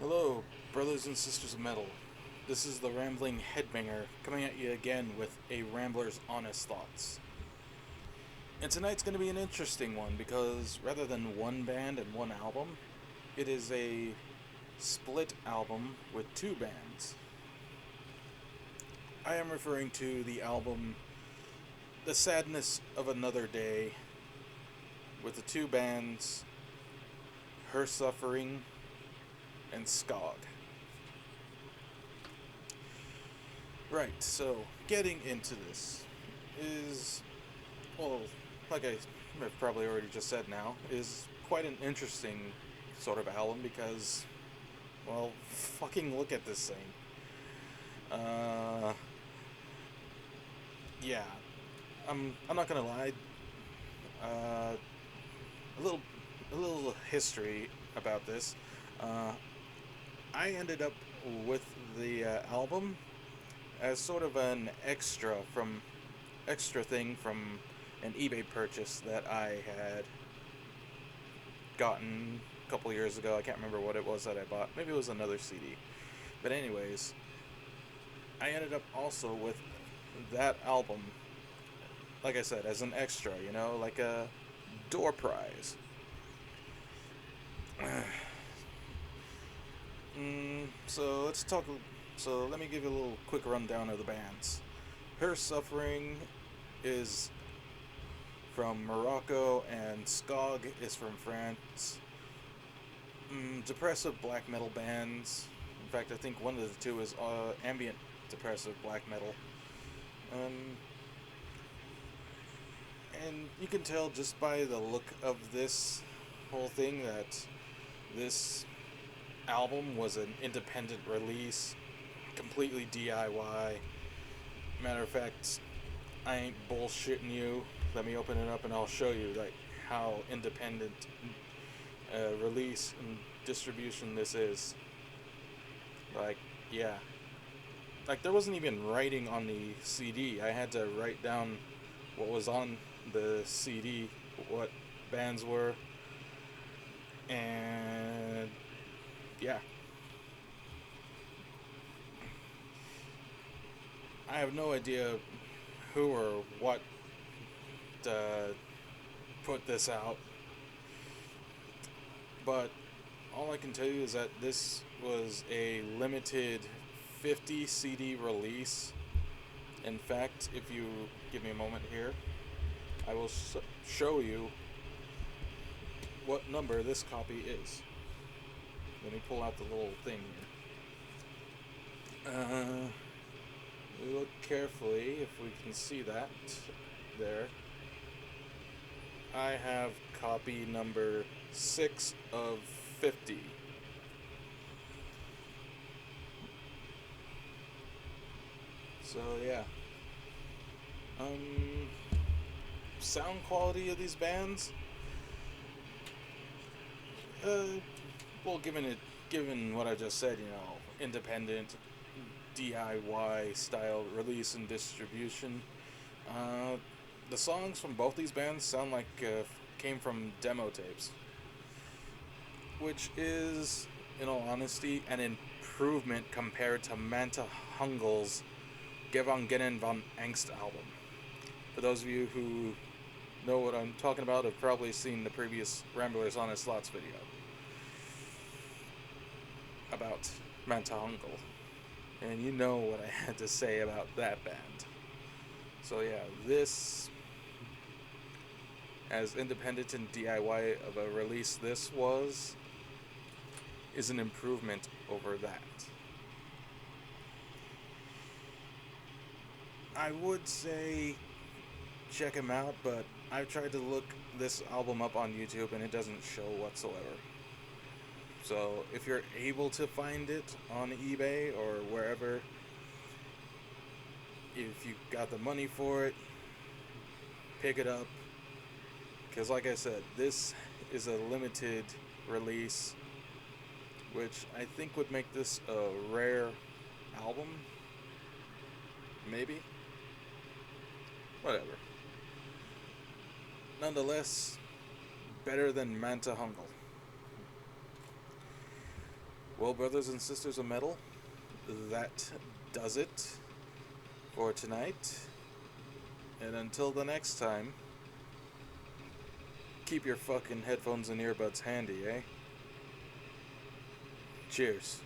Hello, brothers and sisters of metal. This is the Rambling Headbanger coming at you again with a Rambler's Honest Thoughts. And tonight's going to be an interesting one because rather than one band and one album, it is a split album with two bands. I am referring to the album The Sadness of Another Day with the two bands Her Suffering and Skog. Right, so getting into this is, well, like I've probably already just said now, is quite an interesting sort of album because, well, fucking look at this thing. Uh, yeah, I'm not gonna lie. Uh, a little a little history about this. Uh, I ended up with the album as sort of an extra thing from an eBay purchase that I had gotten a couple years ago. I can't remember what it was that I bought. Maybe it was another CD. But anyways, I ended up also with that album, like I said, as an extra, like a door prize. So let's talk. So let me give you a little quick rundown of the bands. Her Suffering is from Morocco and Skog is from France. Depressive black metal bands. In fact, I think one of the two is ambient depressive black metal. Um, and you can tell just by the look of this whole thing that this album was an independent release, completely DIY. Matter of fact, I ain't bullshitting you. Let me open it up and I'll show you like how independent release and distribution this is. Like, yeah. Like there wasn't even writing on the CD. I had to write down what was on the CD, what bands were, and yeah. I have no idea who or what put this out, but all I can tell you is that this was a limited 50 CD release. In fact, if you give me a moment here, I will show you what number this copy is. Let me pull out the little thing here. We look carefully if we can see that there. I have copy number 6 of 50. So yeah. Sound quality of these bands. Well, given what I just said, independent, DIY style release and distribution. The songs from both these bands sound like came from demo tapes, which is, in all honesty, an improvement compared to Mantahungal's Gevangennen von Angst album. For those of you who know what I'm talking about, have probably seen the previous Rambler's Honest Thoughts video about Mantahungal. And you know what I had to say about that band. So yeah, this, as independent and DIY of a release this was, is an improvement over that. I would say check him out, but I've tried to look this album up on YouTube and it doesn't show whatsoever. So if you're able to find it on eBay or wherever, if you got the money for it, pick it up. Because like I said, this is a limited release, which I think would make this a rare album. Maybe. Whatever. Nonetheless, better than Mantahungal. Well, brothers and sisters of metal, that does it for tonight. And until the next time, keep your fucking headphones and earbuds handy, eh? Cheers.